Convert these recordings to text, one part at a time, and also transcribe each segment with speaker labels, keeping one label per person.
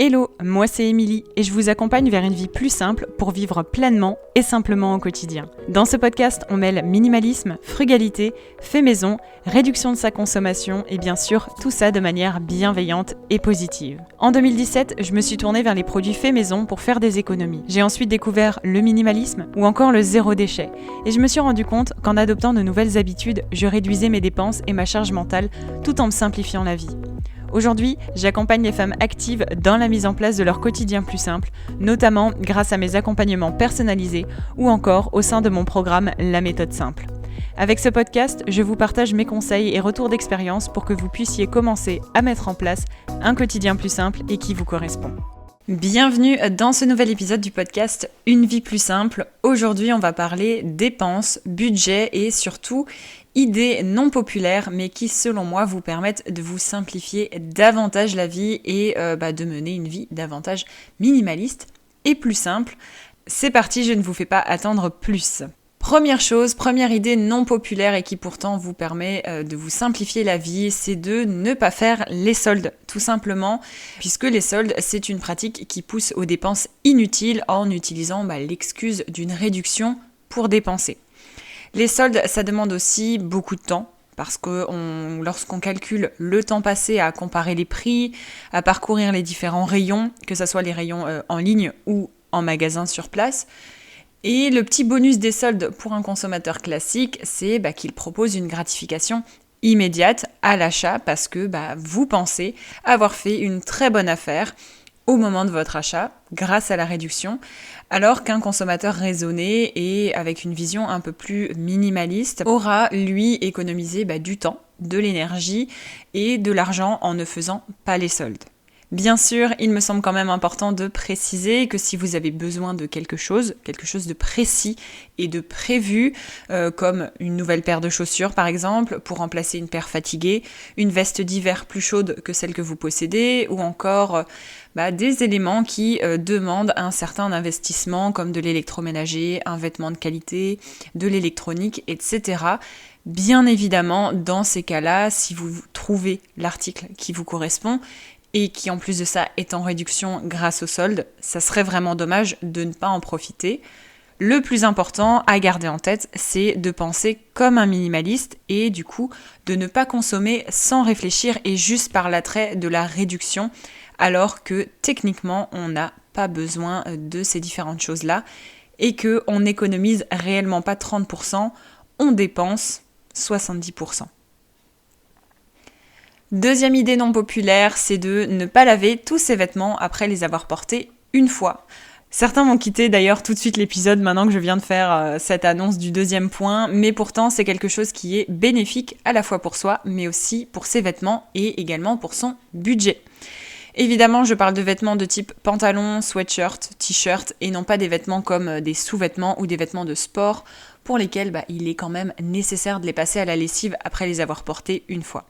Speaker 1: Hello, moi c'est Émilie et je vous accompagne vers une vie plus simple pour vivre pleinement et simplement au quotidien. Dans ce podcast, on mêle minimalisme, frugalité, fait maison, réduction de sa consommation et bien sûr tout ça de manière bienveillante et positive. En 2017, je me suis tournée vers les produits fait maison pour faire des économies. J'ai ensuite découvert le minimalisme ou encore le zéro déchet et je me suis rendu compte qu'en adoptant de nouvelles habitudes, je réduisais mes dépenses et ma charge mentale tout en me simplifiant la vie. Aujourd'hui, j'accompagne les femmes actives dans la mise en place de leur quotidien plus simple, notamment grâce à mes accompagnements personnalisés ou encore au sein de mon programme La méthode simple. Avec ce podcast, je vous partage mes conseils et retours d'expérience pour que vous puissiez commencer à mettre en place un quotidien plus simple et qui vous correspond. Bienvenue dans ce nouvel épisode du podcast Une vie plus simple. Aujourd'hui, on va parler dépenses, budget et surtout idées non populaires mais qui selon moi vous permettent de vous simplifier davantage la vie et de mener une vie davantage minimaliste et plus simple. C'est parti, je ne vous fais pas attendre plus. Première idée non populaire et qui pourtant vous permet de vous simplifier la vie, c'est de ne pas faire les soldes, tout simplement, puisque les soldes, c'est une pratique qui pousse aux dépenses inutiles en utilisant l'excuse d'une réduction pour dépenser. Les soldes, ça demande aussi beaucoup de temps, parce que lorsqu'on calcule le temps passé à comparer les prix, à parcourir les différents rayons, que ce soit les rayons en ligne ou en magasin sur place. Et le petit bonus des soldes pour un consommateur classique, c'est qu'il propose une gratification immédiate à l'achat parce que vous pensez avoir fait une très bonne affaire au moment de votre achat grâce à la réduction, alors qu'un consommateur raisonné et avec une vision un peu plus minimaliste aura, lui, économisé du temps, de l'énergie et de l'argent en ne faisant pas les soldes. Bien sûr, il me semble quand même important de préciser que si vous avez besoin de quelque chose de précis et de prévu, comme une nouvelle paire de chaussures par exemple, pour remplacer une paire fatiguée, une veste d'hiver plus chaude que celle que vous possédez, ou encore des éléments qui demandent un certain investissement, comme de l'électroménager, un vêtement de qualité, de l'électronique, etc. Bien évidemment, dans ces cas-là, si vous trouvez l'article qui vous correspond, et qui en plus de ça est en réduction grâce aux soldes, ça serait vraiment dommage de ne pas en profiter. Le plus important à garder en tête, c'est de penser comme un minimaliste et du coup de ne pas consommer sans réfléchir et juste par l'attrait de la réduction, alors que techniquement on n'a pas besoin de ces différentes choses-là et qu'on n'économise réellement pas 30%, on dépense 70%. Deuxième idée non populaire, c'est de ne pas laver tous ses vêtements après les avoir portés une fois. Certains vont quitter d'ailleurs tout de suite l'épisode maintenant que je viens de faire cette annonce du deuxième point, mais pourtant c'est quelque chose qui est bénéfique à la fois pour soi, mais aussi pour ses vêtements et également pour son budget. Évidemment, je parle de vêtements de type pantalon, sweatshirt, t-shirt et non pas des vêtements comme des sous-vêtements ou des vêtements de sport pour lesquels il est quand même nécessaire de les passer à la lessive après les avoir portés une fois.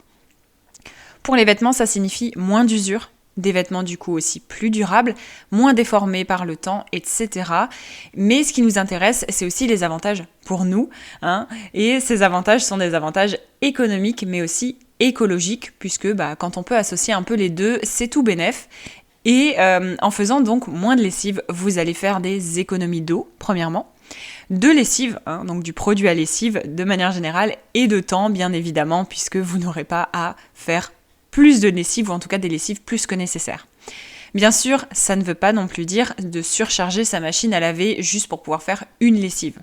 Speaker 1: Pour les vêtements, ça signifie moins d'usure, des vêtements du coup aussi plus durables, moins déformés par le temps, etc. Mais ce qui nous intéresse, c'est aussi les avantages pour nous, et ces avantages sont des avantages économiques, mais aussi écologiques, puisque quand on peut associer un peu les deux, c'est tout bénef. Et en faisant donc moins de lessive, vous allez faire des économies d'eau, premièrement, de lessive, donc du produit à lessive de manière générale, et de temps bien évidemment, puisque vous n'aurez pas à faire plus de lessive, ou en tout cas des lessives plus que nécessaire. Bien sûr, ça ne veut pas non plus dire de surcharger sa machine à laver juste pour pouvoir faire une lessive.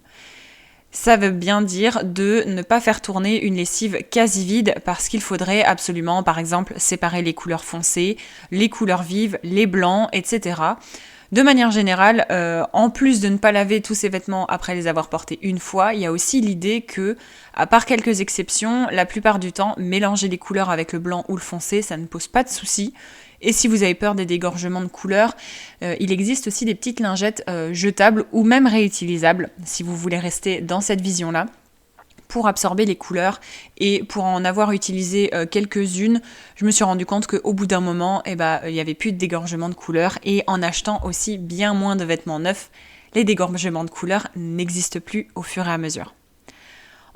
Speaker 1: Ça veut bien dire de ne pas faire tourner une lessive quasi vide parce qu'il faudrait absolument, par exemple, séparer les couleurs foncées, les couleurs vives, les blancs, etc. De manière générale, en plus de ne pas laver tous ses vêtements après les avoir portés une fois, il y a aussi l'idée que, à part quelques exceptions, la plupart du temps, mélanger les couleurs avec le blanc ou le foncé, ça ne pose pas de souci. Et si vous avez peur des dégorgements de couleurs, il existe aussi des petites lingettes jetables ou même réutilisables, si vous voulez rester dans cette vision-là, pour absorber les couleurs. Et pour en avoir utilisé quelques-unes, je me suis rendu compte qu'au bout d'un moment, il n'y avait plus de dégorgement de couleurs. Et en achetant aussi bien moins de vêtements neufs, les dégorgements de couleurs n'existent plus au fur et à mesure.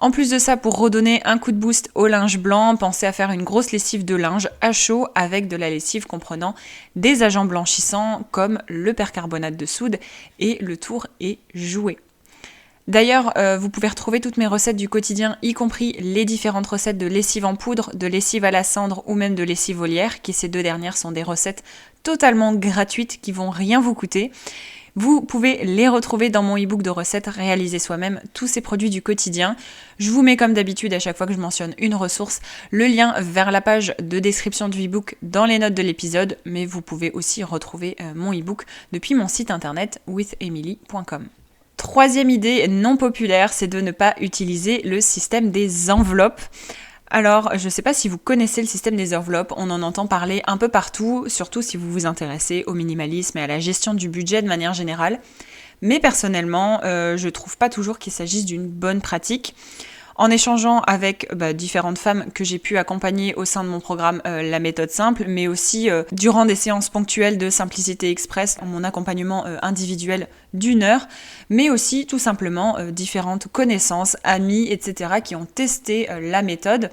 Speaker 1: En plus de ça, pour redonner un coup de boost au linge blanc, pensez à faire une grosse lessive de linge à chaud avec de la lessive comprenant des agents blanchissants comme le percarbonate de soude et le tour est joué. D'ailleurs, vous pouvez retrouver toutes mes recettes du quotidien, y compris les différentes recettes de lessive en poudre, de lessive à la cendre ou même de lessive au lierre, qui ces deux dernières sont des recettes totalement gratuites qui vont rien vous coûter. Vous pouvez les retrouver dans mon e-book de recettes Réaliser soi-même tous ces produits du quotidien. Je vous mets comme d'habitude à chaque fois que je mentionne une ressource, le lien vers la page de description du e-book dans les notes de l'épisode, mais vous pouvez aussi retrouver mon e-book depuis mon site internet withemily.com. Troisième idée non populaire, c'est de ne pas utiliser le système des enveloppes. Alors, je ne sais pas si vous connaissez le système des enveloppes, on en entend parler un peu partout, surtout si vous vous intéressez au minimalisme et à la gestion du budget de manière générale. Mais personnellement, je ne trouve pas toujours qu'il s'agisse d'une bonne pratique. En échangeant avec différentes femmes que j'ai pu accompagner au sein de mon programme La méthode simple, mais aussi durant des séances ponctuelles de Simplicité Express, mon accompagnement individuel d'1 heure, mais aussi tout simplement différentes connaissances, amies, etc. qui ont testé la méthode,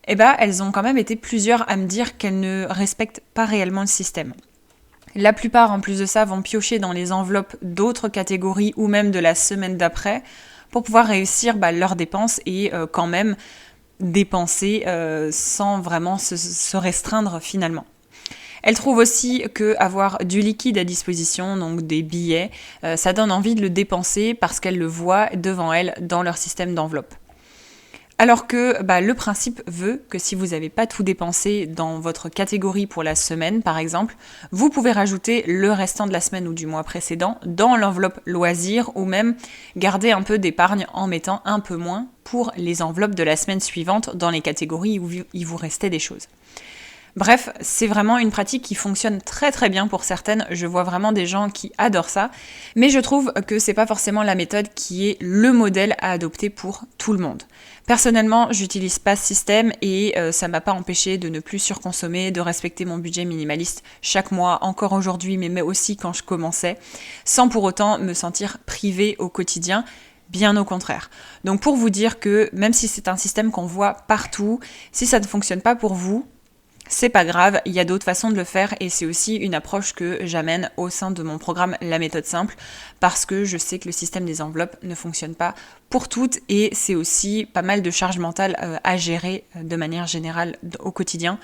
Speaker 1: elles ont quand même été plusieurs à me dire qu'elles ne respectent pas réellement le système. La plupart, en plus de ça, vont piocher dans les enveloppes d'autres catégories ou même de la semaine d'après, pour pouvoir réussir leurs dépenses et quand même dépenser sans vraiment se restreindre finalement. Elle trouve aussi qu'avoir du liquide à disposition, donc des billets, ça donne envie de le dépenser parce qu'elle le voit devant elle dans leur système d'enveloppe. Alors que le principe veut que si vous n'avez pas tout dépensé dans votre catégorie pour la semaine, par exemple, vous pouvez rajouter le restant de la semaine ou du mois précédent dans l'enveloppe loisir ou même garder un peu d'épargne en mettant un peu moins pour les enveloppes de la semaine suivante dans les catégories où il vous restait des choses. Bref, c'est vraiment une pratique qui fonctionne très très bien pour certaines. Je vois vraiment des gens qui adorent ça, mais je trouve que c'est pas forcément la méthode qui est le modèle à adopter pour tout le monde. Personnellement, j'utilise pas ce système et ça m'a pas empêché de ne plus surconsommer, de respecter mon budget minimaliste chaque mois, encore aujourd'hui, mais aussi quand je commençais, sans pour autant me sentir privée au quotidien. Bien au contraire. Donc pour vous dire que même si c'est un système qu'on voit partout, si ça ne fonctionne pas pour vous, c'est pas grave, il y a d'autres façons de le faire et c'est aussi une approche que j'amène au sein de mon programme La méthode simple parce que je sais que le système des enveloppes ne fonctionne pas pour toutes et c'est aussi pas mal de charge mentale à gérer de manière générale au quotidien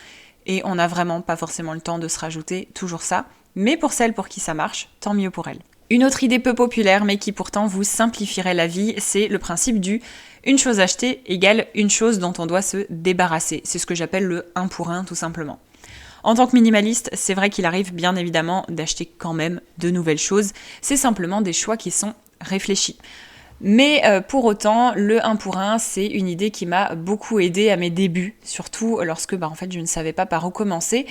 Speaker 1: et on n'a vraiment pas forcément le temps de se rajouter toujours ça, mais pour celles pour qui ça marche, tant mieux pour elles. Une autre idée peu populaire mais qui pourtant vous simplifierait la vie, c'est le principe du une chose achetée égale une chose dont on doit se débarrasser. C'est ce que j'appelle le 1 pour 1 tout simplement. En tant que minimaliste, c'est vrai qu'il arrive bien évidemment d'acheter quand même de nouvelles choses. C'est simplement des choix qui sont réfléchis. Mais pour autant, le 1 pour 1, c'est une idée qui m'a beaucoup aidée à mes débuts, surtout lorsque je ne savais pas par où commencer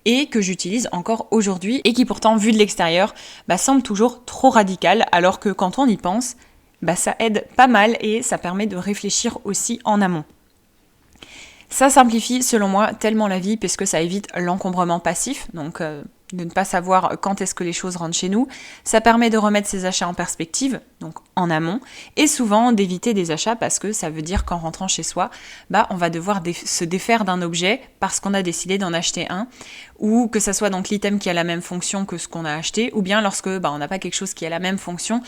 Speaker 1: et que j'utilise encore aujourd'hui et qui pourtant, vu de l'extérieur, semble toujours trop radical alors que quand on y pense, ça aide pas mal et ça permet de réfléchir aussi en amont. Ça simplifie selon moi tellement la vie puisque ça évite l'encombrement passif, donc de ne pas savoir quand est-ce que les choses rentrent chez nous. Ça permet de remettre ses achats en perspective, donc en amont, et souvent d'éviter des achats parce que ça veut dire qu'en rentrant chez soi, on va devoir se défaire d'un objet parce qu'on a décidé d'en acheter un, ou que ça soit donc l'item qui a la même fonction que ce qu'on a acheté, ou bien lorsque on n'a pas quelque chose qui a la même fonction,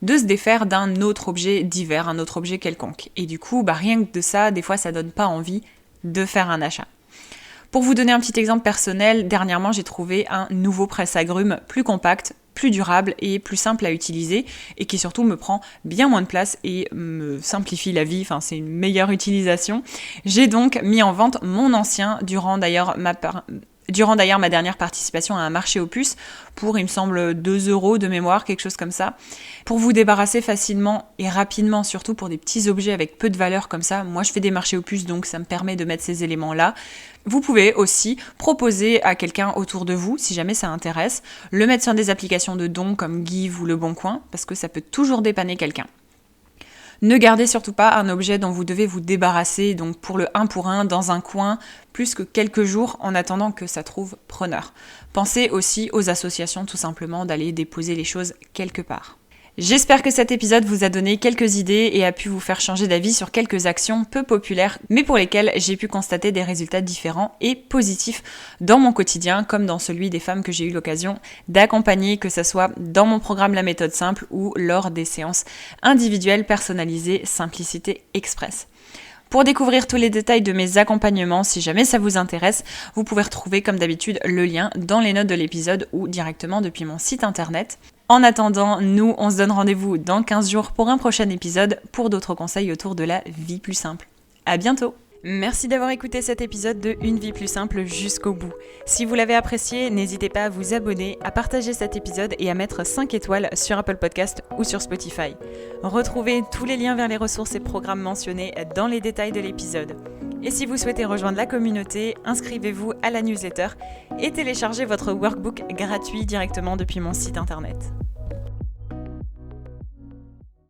Speaker 1: de se défaire d'un autre objet divers, un autre objet quelconque. Et du coup, rien que de ça, des fois, ça donne pas envie de faire un achat. Pour vous donner un petit exemple personnel, dernièrement, j'ai trouvé un nouveau presse-agrumes plus compact, plus durable et plus simple à utiliser et qui surtout me prend bien moins de place et me simplifie la vie, c'est une meilleure utilisation. J'ai donc mis en vente mon ancien durant d'ailleurs ma dernière participation à un marché aux puces pour, il me semble, 2 € de mémoire, quelque chose comme ça. Pour vous débarrasser facilement et rapidement, surtout pour des petits objets avec peu de valeur comme ça, moi je fais des marchés aux puces donc ça me permet de mettre ces éléments-là. Vous pouvez aussi proposer à quelqu'un autour de vous, si jamais ça intéresse, le mettre sur des applications de dons comme Give ou Le Bon Coin, parce que ça peut toujours dépanner quelqu'un. Ne gardez surtout pas un objet dont vous devez vous débarrasser, donc pour le 1 pour 1, dans un coin, plus que quelques jours en attendant que ça trouve preneur. Pensez aussi aux associations tout simplement d'aller déposer les choses quelque part. J'espère que cet épisode vous a donné quelques idées et a pu vous faire changer d'avis sur quelques actions peu populaires, mais pour lesquelles j'ai pu constater des résultats différents et positifs dans mon quotidien, comme dans celui des femmes que j'ai eu l'occasion d'accompagner, que ce soit dans mon programme La Méthode Simple ou lors des séances individuelles personnalisées Simplicité Express. Pour découvrir tous les détails de mes accompagnements, si jamais ça vous intéresse, vous pouvez retrouver comme d'habitude le lien dans les notes de l'épisode ou directement depuis mon site internet. En attendant, nous, on se donne rendez-vous dans 15 jours pour un prochain épisode pour d'autres conseils autour de la vie plus simple. À bientôt! Merci d'avoir écouté cet épisode de Une vie plus simple jusqu'au bout. Si vous l'avez apprécié, n'hésitez pas à vous abonner, à partager cet épisode et à mettre 5 étoiles sur Apple Podcast ou sur Spotify. Retrouvez tous les liens vers les ressources et programmes mentionnés dans les détails de l'épisode. Et si vous souhaitez rejoindre la communauté, inscrivez-vous à la newsletter et téléchargez votre workbook gratuit directement depuis mon site internet.